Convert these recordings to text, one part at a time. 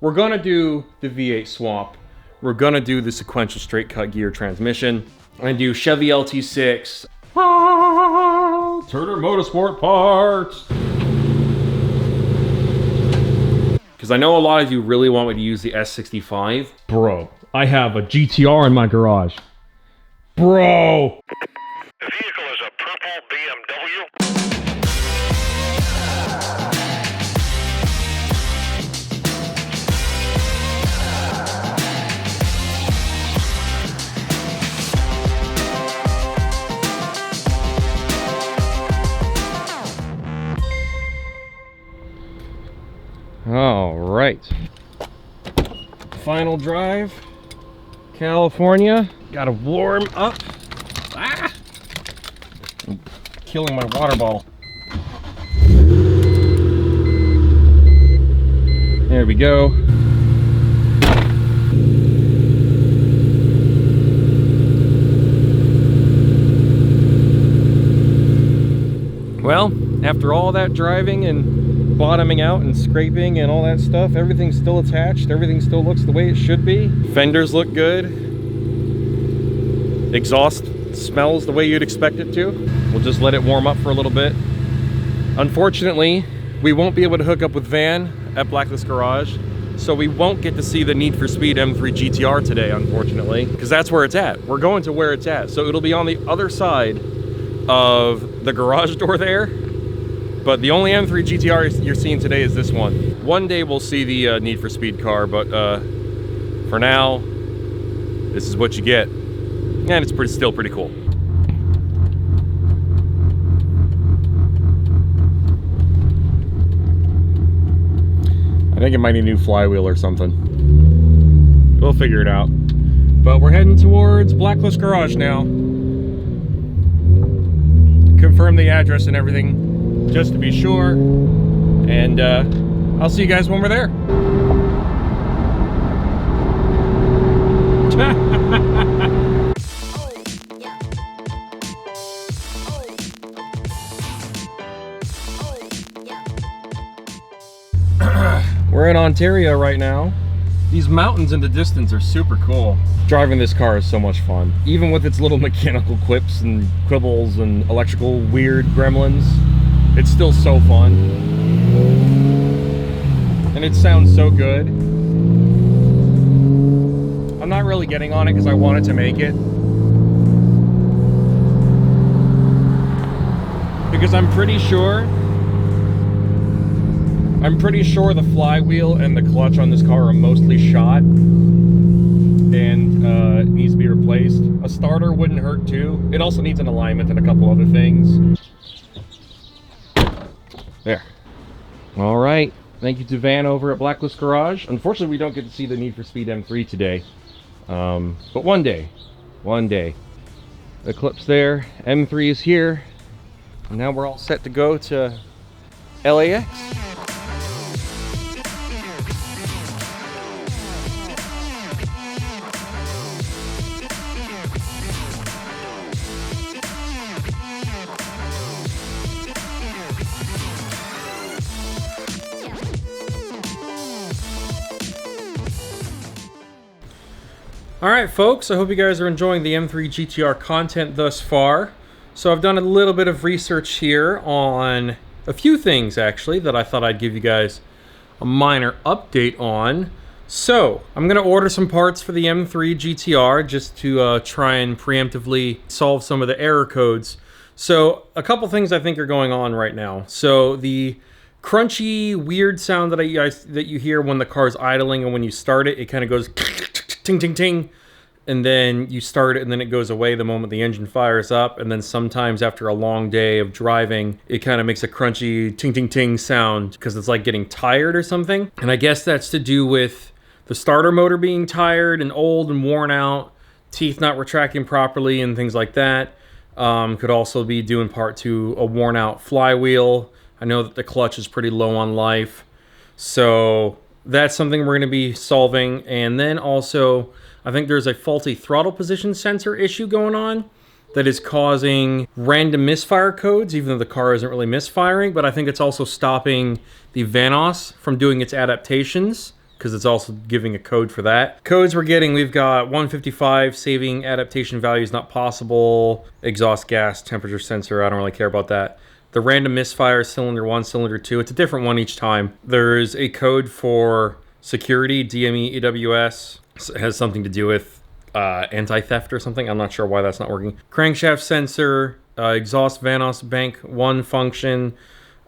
We're gonna do the V8 swap. We're gonna do the sequential straight cut gear transmission. I'm gonna do Chevy LT6. Turner Motorsport parts. Because I know a lot of you really want me to use the S65. Bro, I have a GTR in my garage. Bro! The vehicle is a purple BMW. All right. Final drive, California. Gotta warm up. Ah! I'm killing my water bottle. There we go. Well, after all that driving and bottoming out and scraping and all that stuff, everything's still attached. Everything still looks the way it should be. Fenders look good. Exhaust smells the way you'd expect it to. We'll just let it warm up for a little bit. Unfortunately, we won't be able to hook up with Van at Blacklist Garage, so we won't get to see the Need for Speed M3 GTR today, unfortunately, because that's where it's at. We're going to where it's at, so it'll be on the other side of the garage door there. But the only M3 GTR you're seeing today is this one. One day we'll see the Need for Speed car, but for now, this is what you get. And it's still pretty cool. I think it might need a new flywheel or something. We'll figure it out. But we're heading towards Blacklist Garage now. Confirm the address and everything, just to be sure, and I'll see you guys when we're there. We're in Ontario right now. These mountains in the distance are super cool. Driving this car is so much fun. Even with its little mechanical quips and quibbles and electrical weird gremlins, it's still so fun. And it sounds so good. I'm not really getting on it because I wanted to make it. Because I'm pretty sure the flywheel and the clutch on this car are mostly shot and it needs to be replaced. A starter wouldn't hurt too. It also needs an alignment and a couple other things. There. All right. Thank you to Van over at Blacklist Garage. Unfortunately, we don't get to see the Need for Speed M3 today. But one day. Eclipse there. M3 is here. And now we're all set to go to LAX. Alright folks, I hope you guys are enjoying the M3 GTR content thus far. So I've done a little bit of research here on a few things actually that I thought I'd give you guys a minor update on. So I'm going to order some parts for the M3 GTR just to try and preemptively solve some of the error codes. So a couple things I think are going on right now. So the crunchy weird sound that you hear when the car's idling and when you start it, it kind of goes ting ting ting, and then you start it and then it goes away the moment the engine fires up, and then sometimes after a long day of driving it kind of makes a crunchy ting ting ting sound because it's like getting tired or something. And I guess that's to do with the starter motor being tired and old and worn out, teeth not retracting properly and things like that. Could also be due in part to a worn out flywheel. I know that the clutch is pretty low on life, so that's something we're going to be solving. And then also, I think there's a faulty throttle position sensor issue going on that is causing random misfire codes, even though the car isn't really misfiring. But I think it's also stopping the Vanos from doing its adaptations because it's also giving a code for that. Codes we're getting, we've got 155, saving adaptation values not possible, exhaust gas, temperature sensor, I don't really care about that. The random misfire, cylinder 1, cylinder 2, it's a different one each time. There's a code for security, DME EWS, it has something to do with anti-theft or something. I'm not sure why that's not working. Crankshaft sensor, exhaust Vanos bank 1 function,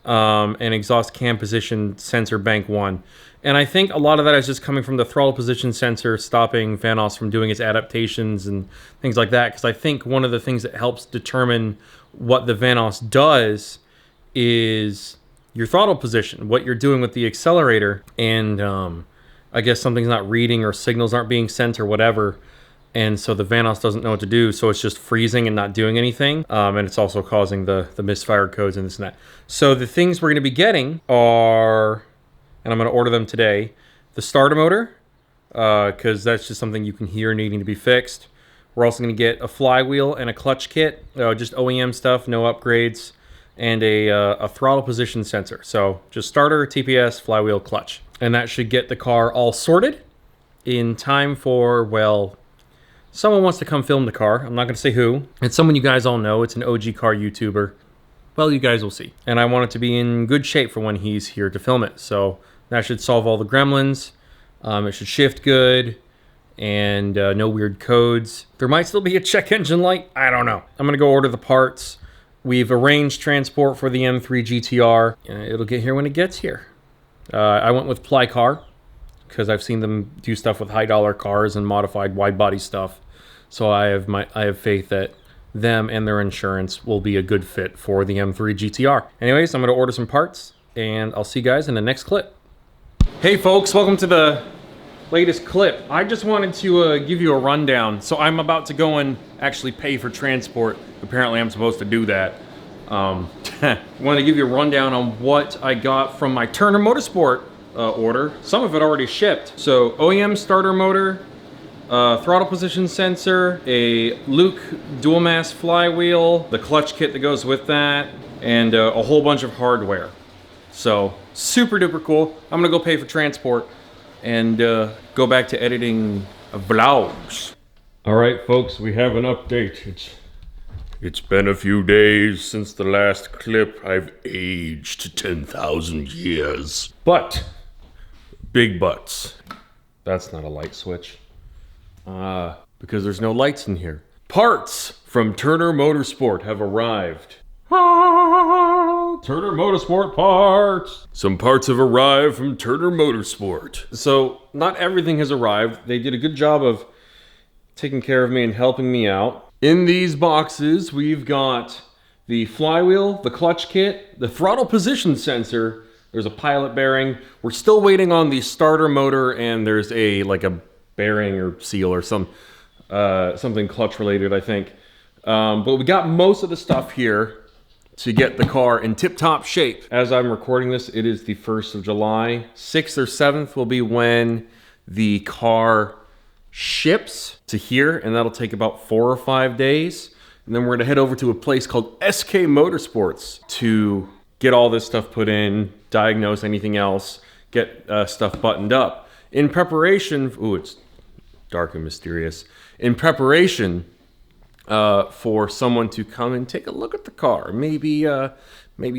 and exhaust cam position sensor bank 1. And I think a lot of that is just coming from the throttle position sensor stopping Vanos from doing its adaptations and things like that. Because I think one of the things that helps determine what the Vanos does is your throttle position, what you're doing with the accelerator. And I guess something's not reading or signals aren't being sent or whatever. And so the Vanos doesn't know what to do. So it's just freezing and not doing anything. And it's also causing the misfire codes and this and that. So the things we're going to be getting are, and I'm going to order them today, the starter motor, because that's just something you can hear needing to be fixed. We're also going to get a flywheel and a clutch kit, just OEM stuff, no upgrades, and a throttle position sensor. So just starter, TPS, flywheel, clutch. And that should get the car all sorted in time for, well, someone wants to come film the car. I'm not going to say who. It's someone you guys all know. It's an OG car YouTuber. Well, you guys will see. And I want it to be in good shape for when he's here to film it. So that should solve all the gremlins. It should shift good. And no weird codes. There might still be a check engine light. I don't know. I'm going to go order the parts. We've arranged transport for the M3 GTR. It'll get here when it gets here. I went with Plycar because I've seen them do stuff with high dollar cars and modified wide body stuff. So I have faith that them and their insurance will be a good fit for the M3 GTR. Anyways, I'm going to order some parts and I'll see you guys in the next clip. Hey folks, welcome to the latest clip. I just wanted to give you a rundown. So I'm about to go and actually pay for transport. Apparently I'm supposed to do that. I want to give you a rundown on what I got from my Turner Motorsport order. Some of it already shipped. So OEM starter motor, throttle position sensor, a Luke dual mass flywheel, the clutch kit that goes with that, and a whole bunch of hardware. So super duper cool. I'm gonna go pay for transport and go back to editing vlogs. All right, folks, we have an update. It's been a few days since the last clip. I've aged 10,000 years. But, big buts. That's not a light switch. Because there's no lights in here. Parts from Turner Motorsport have arrived. Turner Motorsport parts. Some parts have arrived from Turner Motorsport. So, not everything has arrived. They did a good job of taking care of me and helping me out. In these boxes, we've got the flywheel, the clutch kit, the throttle position sensor. There's a pilot bearing. We're still waiting on the starter motor, and there's a bearing or seal or something clutch related, I think. But we got most of the stuff here to get the car in tip-top shape. As I'm recording this, it is the 1st of July. 6th or 7th will be when the car ships to here, and that'll take about 4 or 5 days. And then we're gonna head over to a place called SK Motorsports to get all this stuff put in, diagnose anything else, get stuff buttoned up. In preparation, ooh, it's dark and mysterious. In preparation for someone to come and take a look at the car, maybe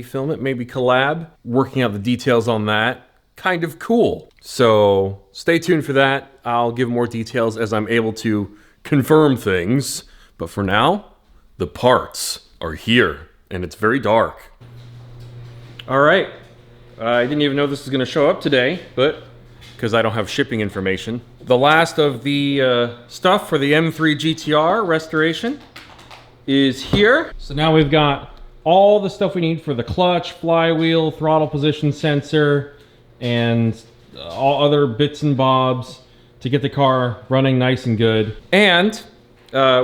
film it, maybe collab, working out the details on that. Kind of cool. So stay tuned for that. I'll give more details as I'm able to confirm things. But for now, the parts are here and it's very dark. All right. I didn't even know this was going to show up today, but because I don't have shipping information. The last of the stuff for the M3 GTR restoration is here. So now we've got all the stuff we need for the clutch, flywheel, throttle position sensor, and all other bits and bobs to get the car running nice and good. And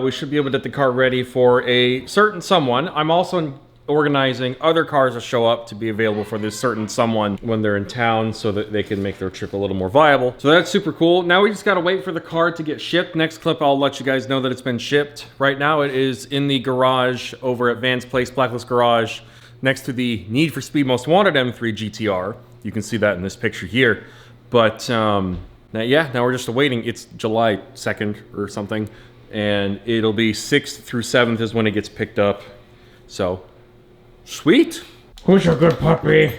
we should be able to get the car ready for a certain someone. I'm also organizing other cars to show up to be available for this certain someone when they're in town so that they can make their trip a little more viable. So that's super cool. Now we just gotta wait for the car to get shipped. Next clip, I'll let you guys know that it's been shipped. Right now it is in the garage over at Van's Place, Blacklist Garage, next to the Need for Speed Most Wanted M3 GTR. You can see that in this picture here. But now we're just awaiting. It's July 2nd or something, and it'll be 6th through 7th is when it gets picked up. So, sweet. Who's a good puppy?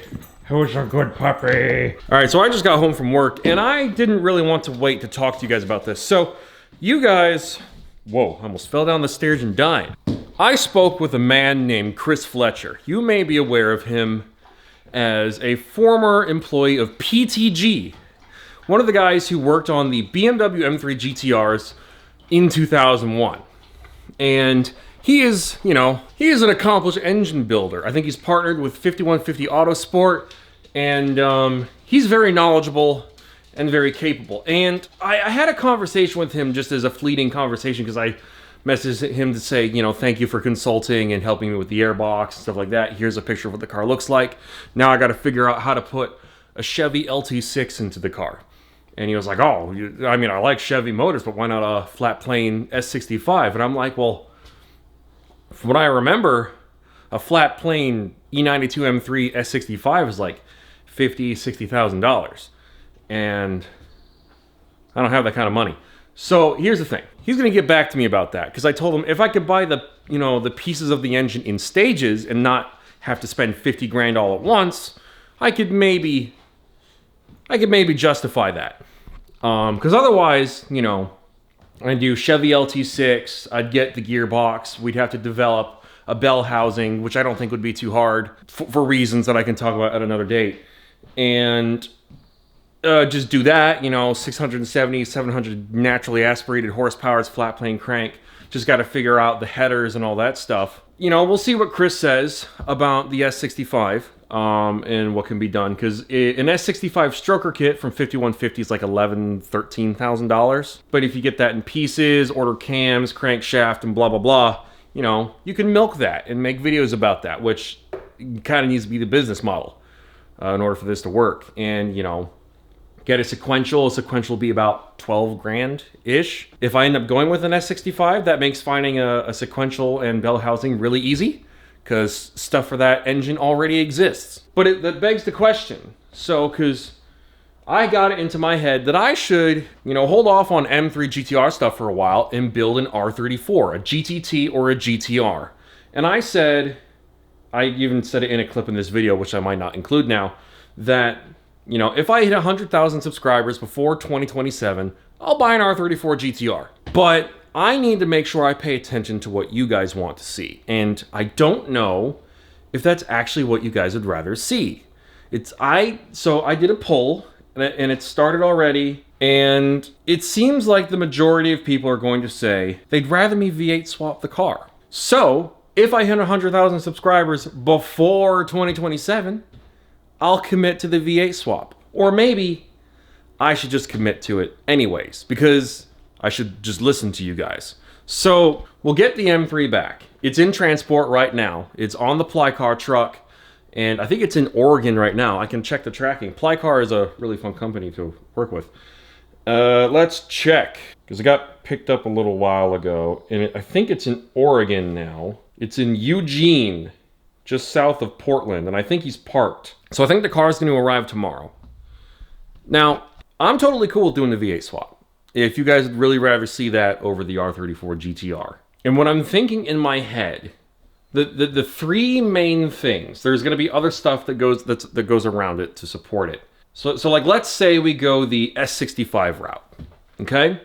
Who's a good puppy? All right, so I just got home from work, and I didn't really want to wait to talk to you guys about this. So, you guys... Whoa, I almost fell down the stairs and died. I spoke with a man named Chris Fletcher. You may be aware of him as a former employee of PTG, one of the guys who worked on the BMW M3 GTRs in 2001. And he is, he is an accomplished engine builder. I think he's partnered with 5150 Autosport, and he's very knowledgeable and very capable. And I had a conversation with him just as a fleeting conversation because I messaged him to say, thank you for consulting and helping me with the airbox and stuff like that. Here's a picture of what the car looks like. Now I got to figure out how to put a Chevy LT6 into the car. And he was like, oh, I like Chevy motors, but why not a flat plane S65? And I'm like, well, from what I remember, a flat plane E92 M3 S65 is like $50,000, $60,000. And I don't have that kind of money. So here's the thing. He's going to get back to me about that because I told him if I could buy the, the pieces of the engine in stages and not have to spend 50 grand all at once, I could maybe justify that. Because otherwise, I'd do Chevy LT6, I'd get the gearbox, we'd have to develop a bell housing, which I don't think would be too hard for reasons that I can talk about at another date. And just do that, 670, 700 naturally aspirated horsepower, flat plane crank. Just got to figure out the headers and all that stuff. We'll see what Chris says about the S65 and what can be done. Because an S65 stroker kit from 5150 is like $11,000, $13,000. But if you get that in pieces, order cams, crankshaft, and blah, blah, blah, you can milk that and make videos about that, which kind of needs to be the business model in order for this to work. And, get a sequential. A sequential will be about 12 grand-ish. If I end up going with an S65, that makes finding a sequential and bell housing really easy because stuff for that engine already exists. But that begs the question. So, because I got it into my head that I should, hold off on M3 GTR stuff for a while and build an R34, a GTT or a GTR. And I even said it in a clip in this video, which I might not include now, that if I hit 100,000 subscribers before 2027, I'll buy an R34 GTR. But I need to make sure I pay attention to what you guys want to see. And I don't know if that's actually what you guys would rather see. So I did a poll, and it started already, and it seems like the majority of people are going to say they'd rather me V8 swap the car. So if I hit 100,000 subscribers before 2027, I'll commit to the V8 swap. Or maybe I should just commit to it anyways, because I should just listen to you guys. So we'll get the M3 back. It's in transport right now. It's on the Plycar truck, and I think it's in Oregon right now. I can check the tracking. Plycar is a really fun company to work with. Let's check, because it got picked up a little while ago, and I think it's in Oregon now. It's in Eugene, just south of Portland, and I think he's parked. So I think the car is going to arrive tomorrow. Now, I'm totally cool with doing the V8 swap, if you guys would really rather see that over the R34 GTR. And what I'm thinking in my head, the three main things, there's going to be other stuff that goes around it to support it. So like, let's say we go the S65 route, okay?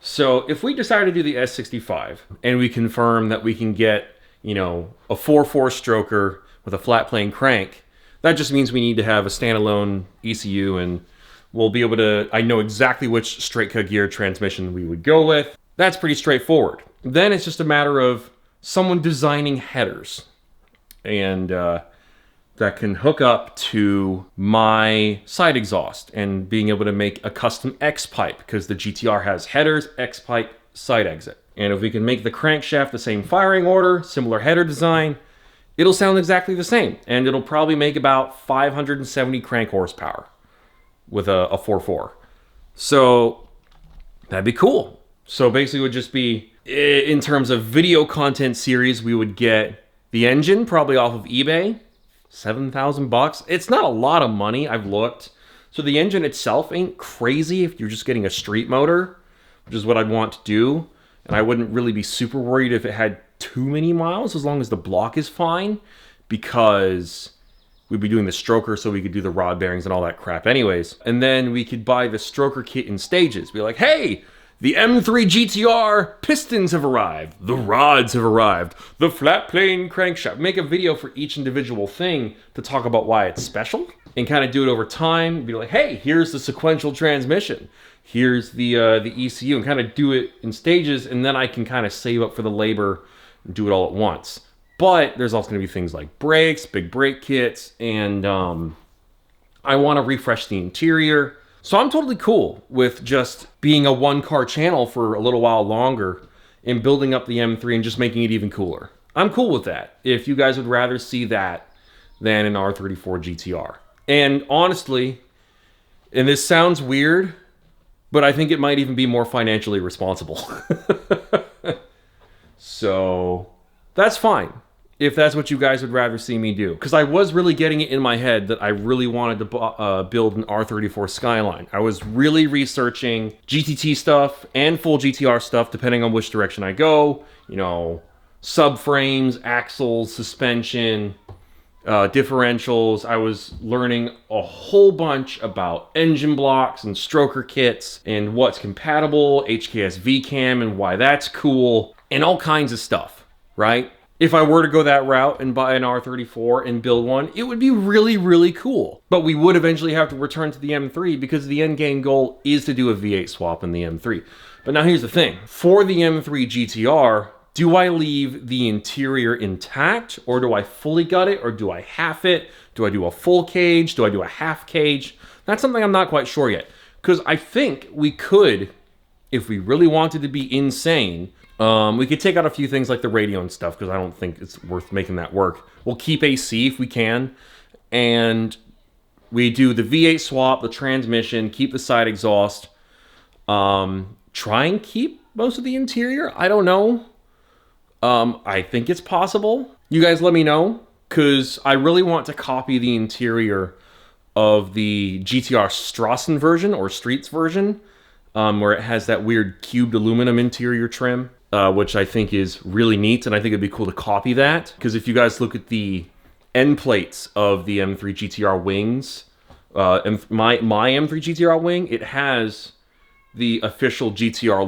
So if we decide to do the S65 and we confirm that we can get, a 4.4 stroker with a flat plane crank, that just means we need to have a standalone ECU, and we'll be able to, I know exactly which straight cut gear transmission we would go with. That's pretty straightforward. Then it's just a matter of someone designing headers, and that can hook up to my side exhaust and being able to make a custom X pipe, because the GTR has headers, X pipe, side exit. And if we can make the crankshaft the same firing order, similar header design, it'll sound exactly the same. And it'll probably make about 570 crank horsepower with a 4.4. So that'd be cool. So basically it would just be, in terms of video content series, we would get the engine probably off of eBay, $7,000. It's not a lot of money, I've looked. So the engine itself ain't crazy if you're just getting a street motor, which is what I'd want to do. And I wouldn't really be super worried if it had too many miles, as long as the block is fine, because we'd be doing the stroker so we could do the rod bearings and all that crap anyways. And then we could buy the stroker kit in stages. Be like, hey, the M3 GTR pistons have arrived. The rods have arrived. The flat plane crankshaft. Make a video for each individual thing to talk about why it's special and kind of do it over time. Be like, hey, here's the sequential transmission. Here's the ECU, and kind of do it in stages, and then I can kind of save up for the labor and do it all at once. But there's also going to be things like brakes, big brake kits, and I want to refresh the interior. So I'm totally cool with just being a one-car channel for a little while longer and building up the M3 and just making it even cooler. I'm cool with that, if you guys would rather see that than an R34 GTR. And honestly, and this sounds weird, but I think it might even be more financially responsible. So that's fine, if that's what you guys would rather see me do. Because I was really getting it in my head that I really wanted to build an R34 Skyline. I was really researching GTT stuff and full GTR stuff, depending on which direction I go. You know, subframes, axles, suspension, differentials. I was learning a whole bunch about engine blocks and stroker kits and what's compatible, HKS VCAM and why that's cool, and all kinds of stuff, right? If I were to go that route and buy an R34 and build one, it would be really, really cool. But we would eventually have to return to the M3 because the end game goal is to do a V8 swap in the M3. But now here's the thing. For the M3 GTR, do I leave the interior intact, or do I fully gut it, or do I half it? Do I do a full cage? Do I do a half cage? That's something I'm not quite sure yet. Because I think we could, if we really wanted to be insane, we could take out a few things like the radio and stuff, because I don't think it's worth making that work. We'll keep AC if we can, and we do the V8 swap, the transmission, keep the side exhaust, try and keep most of the interior. I don't know. I think it's possible. You guys let me know, because I really want to copy the interior of the GTR Strassen version, or Streets version, where it has that weird cubed aluminum interior trim, which I think is really neat, and I think it'd be cool to copy that, because if you guys look at the end plates of the M3 GTR wings, my M3 GTR wing, it has the official GTR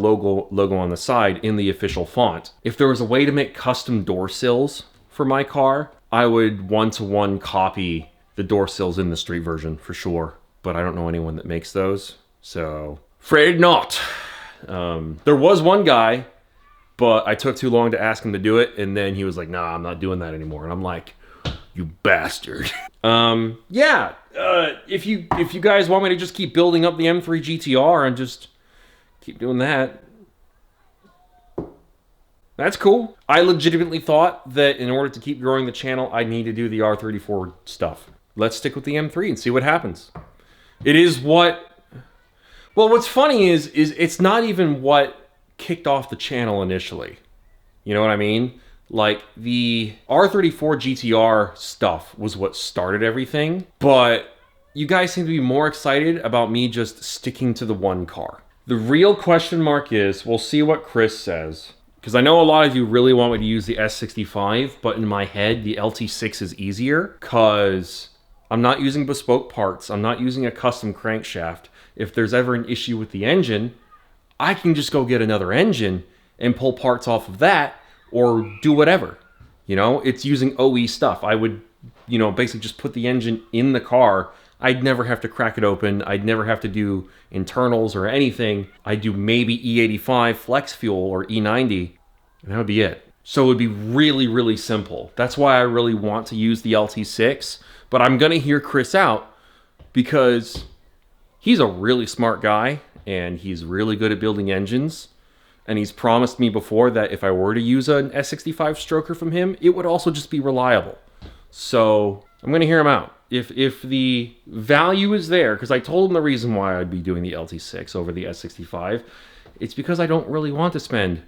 logo on the side in the official font. If there was a way to make custom door sills for my car, I would one-to-one copy the door sills in the street version for sure. But I don't know anyone that makes those, so afraid not. There was one guy, but I took too long to ask him to do it, and then he was like, nah, I'm not doing that anymore. And I'm like, you bastard. Yeah, if you guys want me to just keep building up the M3 GTR and just keep doing that, that's cool. I legitimately thought that in order to keep growing the channel, I need to do the R34 stuff. Let's stick with the M3 and see what happens. It is what... Well, what's funny is it's not even what kicked off the channel initially. You know what I mean? Like, the R34 GTR stuff was what started everything, but you guys seem to be more excited about me just sticking to the one car. The real question mark is, we'll see what Chris says, because I know a lot of you really want me to use the S65, but in my head, the LT6 is easier, because I'm not using bespoke parts, I'm not using a custom crankshaft. If there's ever an issue with the engine, I can just go get another engine and pull parts off of that, or do whatever. You know, it's using OE stuff. I would, you know, basically just put the engine in the car. I'd never have to crack it open. I'd never have to do internals or anything. I'd do maybe E85 flex fuel or E90, and that would be it. So it would be really, really simple. That's why I really want to use the LT6, but I'm gonna hear Chris out, because he's a really smart guy, and he's really good at building engines. And he's promised me before that if I were to use an S65 stroker from him, it would also just be reliable. So I'm going to hear him out. If the value is there, because I told him the reason why I'd be doing the LT6 over the S65, it's because I don't really want to spend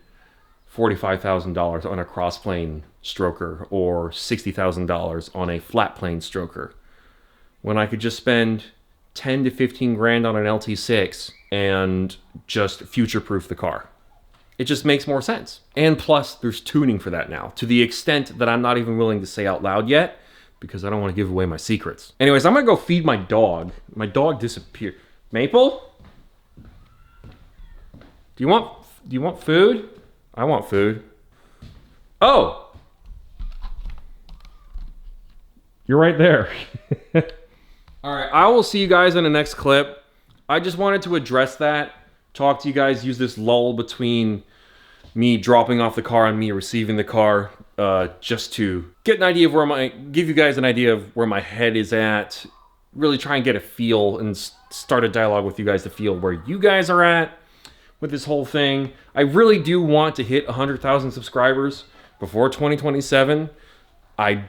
$45,000 on a crossplane stroker or $60,000 on a flatplane stroker, when I could just spend 10 to 15 grand on an LT6 and just future-proof the car. It just makes more sense. And plus, there's tuning for that now, to the extent that I'm not even willing to say out loud yet, because I don't want to give away my secrets. Anyways, I'm gonna go feed my dog. My dog disappeared. Maple? Do you want food? I want food. Oh! You're right there. All right, I will see you guys in the next clip. I just wanted to address that, talk to you guys, use this lull between me dropping off the car and me receiving the car, just to get an idea of where give you guys an idea of where my head is at, really try and get a feel and start a dialogue with you guys to feel where you guys are at with this whole thing. I really do want to hit 100,000 subscribers before 2027. I'm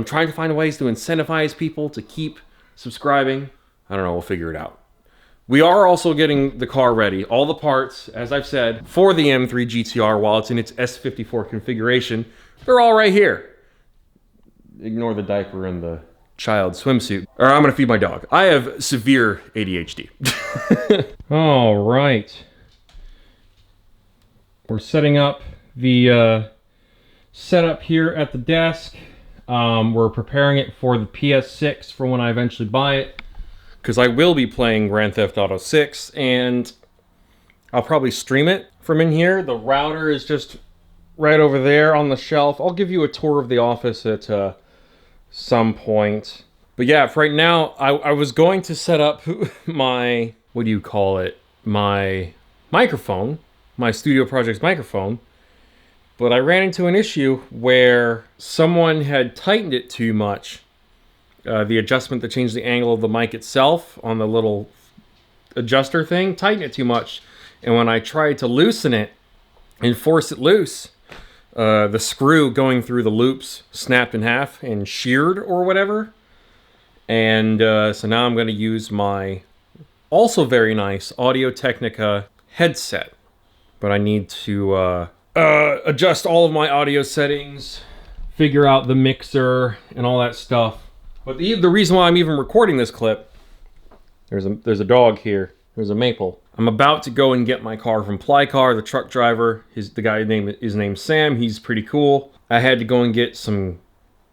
trying to find ways to incentivize people to keep subscribing. I don't know, we'll figure it out. We are also getting the car ready. All the parts, as I've said, for the M3 GTR, while it's in its S54 configuration, they're all right here. Ignore the diaper and the child swimsuit. Or I'm gonna feed my dog. I have severe ADHD. All right. We're setting up the setup here at the desk. We're preparing it for the PS6 for when I eventually buy it, because I will be playing Grand Theft Auto 6, and I'll probably stream it from in here. The router is just right over there on the shelf. I'll give you a tour of the office at some point. But yeah, for right now, I was going to set up my, what do you call it? My microphone, my Studio Projects microphone. But I ran into an issue where someone had tightened it too much. The adjustment that changed the angle of the mic itself on the little adjuster thing, tightened it too much. And when I tried to loosen it and force it loose, the screw going through the loops snapped in half and sheared or whatever. And so now I'm going to use my also very nice Audio-Technica headset. But I need to adjust all of my audio settings, figure out the mixer and all that stuff. But the reason why I'm even recording this clip, there's a dog here. There's a Maple. I'm about to go and get my car from Plycar, the truck driver. His name's Sam. He's pretty cool. I had to go and get some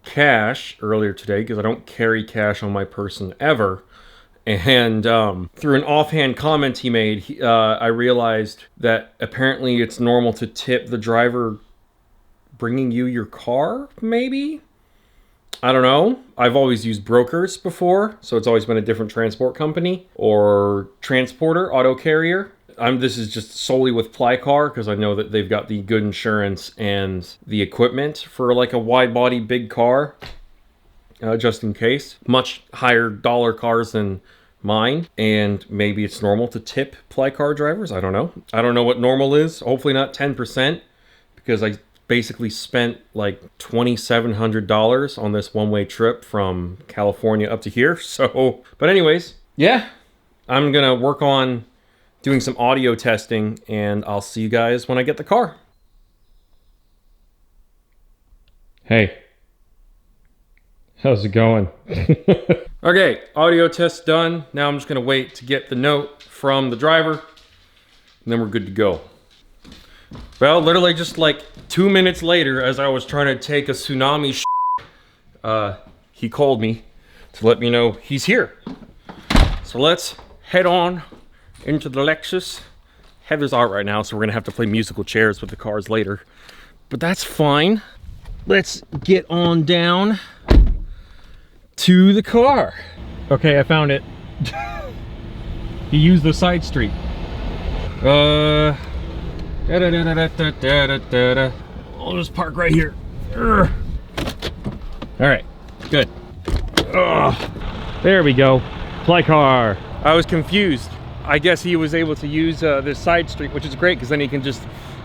cash earlier today because I don't carry cash on my person ever. And through an offhand comment he made, I realized that apparently it's normal to tip the driver bringing you your car, maybe? I don't know. I've always used brokers before, so it's always been a different transport company or transporter, auto carrier. This is just solely with Plycar because I know that they've got the good insurance and the equipment for like a wide body big car, just in case. Much higher dollar cars than mine, and maybe it's normal to tip Plycar drivers. I don't know. I don't know what normal is. Hopefully not 10%, because I basically spent like $2,700 on this one-way trip from California up to here. So, but anyways, yeah, I'm gonna work on doing some audio testing, and I'll see you guys when I get the car. Hey, how's it going? Okay, audio test done. Now I'm just gonna wait to get the note from the driver, and then we're good to go. Well, literally just like 2 minutes later, as I was trying to take a tsunami he called me to let me know he's here. So let's head on into the Lexus. Heather's out right now, so we're gonna have to play musical chairs with the cars later, but that's fine. Let's get on down to the car. Okay, I found it. You used the side street. I'll just park right here. All right, good. There we go. Plycar. I was confused. I guess he was able to use this side street, which is great because then he can just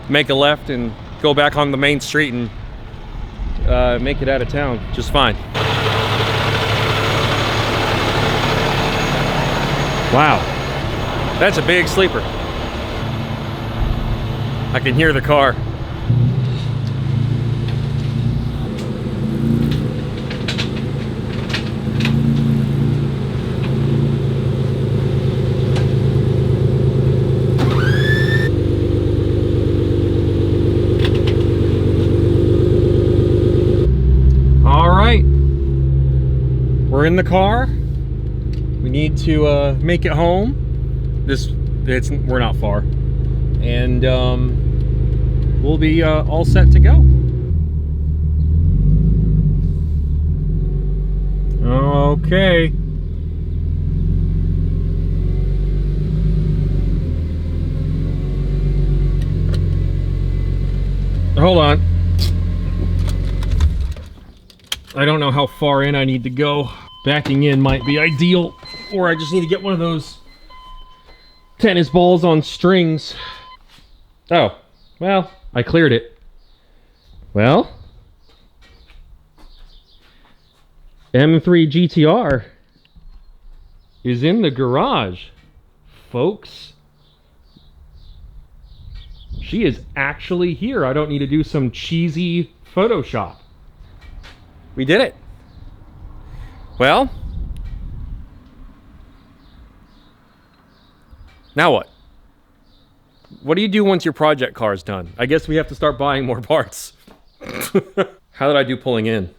make a left and go back on the main street and make it out of town just fine. Wow, that's a big sleeper. I can hear the car. we're in the car. We need to make it home. We're not far. And we'll be all set to go. Okay. Hold on. I don't know how far in I need to go. Backing in might be ideal, or I just need to get one of those tennis balls on strings. Oh, well, I cleared it. Well, M3 GTR is in the garage, folks. She is actually here. I don't need to do some cheesy Photoshop. We did it. Well, now what? What do you do once your project car is done? I guess we have to start buying more parts. How did I do pulling in?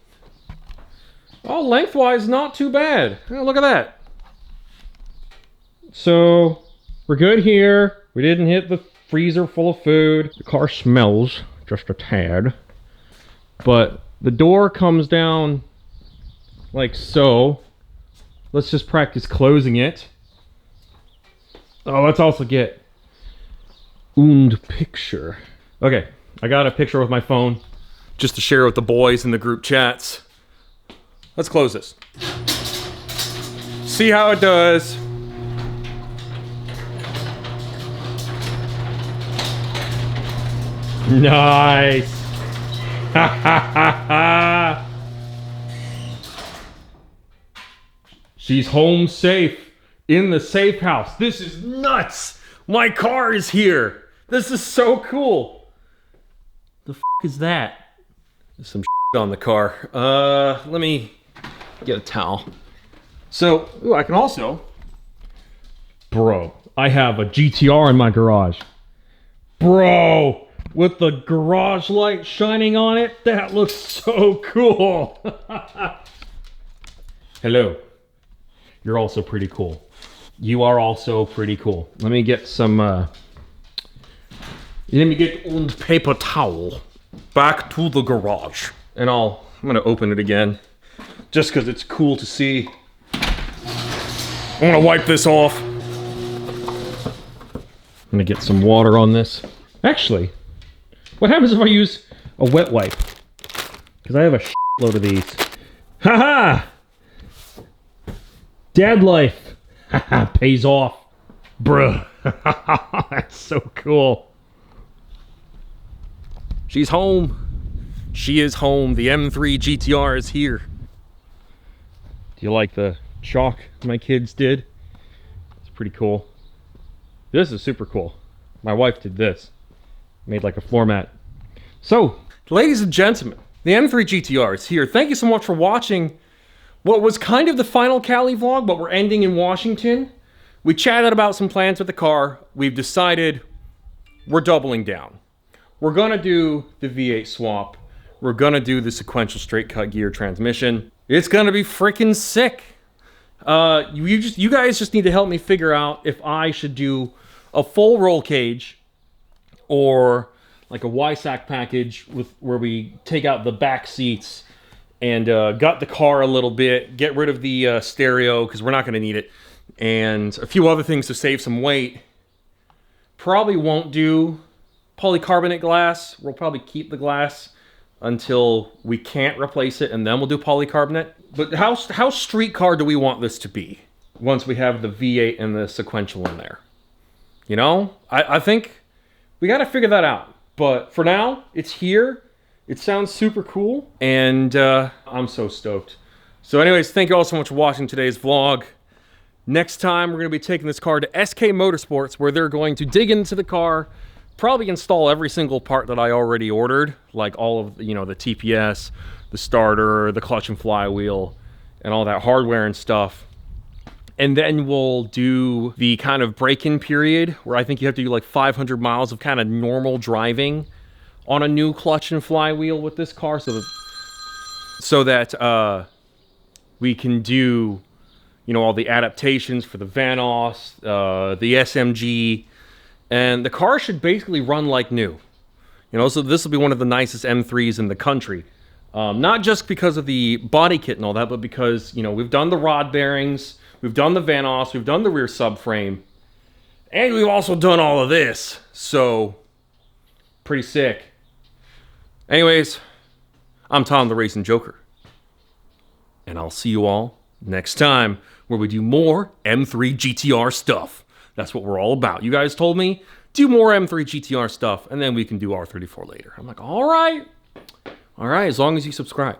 Oh, lengthwise, not too bad. Oh, look at that. So, we're good here. We didn't hit the freezer full of food. The car smells just a tad. But the door comes down like so. Let's just practice closing it. Oh, let's also get und picture. Okay, I got a picture with my phone just to share with the boys in the group chats. Let's close this. See how it does. Nice. Ha ha ha ha. She's home safe in the safe house. This is nuts. My car is here. This is so cool. The f is that? There's some shit on the car. Let me get a towel. So, ooh, I can also... Bro, I have a GTR in my garage. Bro! With the garage light shining on it, that looks so cool. Hello. You're also pretty cool. You are also pretty cool. Let me get some, let me get a paper towel back to the garage. And I'm gonna open it again, just because it's cool to see. I'm gonna wipe this off. I'm gonna get some water on this. Actually, what happens if I use a wet wipe? Because I have a shitload of these. Haha! Dad life. Haha, pays off. Bruh. That's so cool. She's home. She is home. The M3 GTR is here. Do you like the chalk my kids did? It's pretty cool. This is super cool. My wife did this. Made like a floor mat. So, ladies and gentlemen, the M3 GTR is here. Thank you so much for watching what was kind of the final Cali vlog, but we're ending in Washington. We chatted about some plans with the car. We've decided we're doubling down. We're gonna do the V8 swap. We're gonna do the sequential straight cut gear transmission. It's gonna be freaking sick. You guys just need to help me figure out if I should do a full roll cage or like a Y-Sack package where we take out the back seats and gut the car a little bit, get rid of the stereo because we're not going to need it, and a few other things to save some weight. Probably won't do polycarbonate glass. We'll probably keep the glass until we can't replace it, and then we'll do polycarbonate. But how street car do we want this to be once we have the V8 and the sequential in there? You know, I think we got to figure that out. But for now, it's here. It sounds super cool, and I'm so stoked. So anyways, thank you all so much for watching today's vlog. Next time, we're going to be taking this car to SK Motorsports, where they're going to dig into the car, probably install every single part that I already ordered, like all of, you know, the TPS, the starter, the clutch and flywheel, and all that hardware and stuff. And then we'll do the kind of break-in period where I think you have to do like 500 miles of kind of normal driving on a new clutch and flywheel with this car, so that We can do, you know, all the adaptations for the Vanos, the SMG, and the car should basically run like new. You know, so this will be one of the nicest M3s in the country. Not just because of the body kit and all that, but because, you know, we've done the rod bearings, we've done the Vanos, we've done the rear subframe, and we've also done all of this. So, pretty sick. Anyways, I'm Tom the Racing Joker. And I'll see you all next time where we do more M3 GTR stuff. That's what we're all about. You guys told me, do more M3 GTR stuff, and then we can do R34 later. I'm like, all right, as long as you subscribe.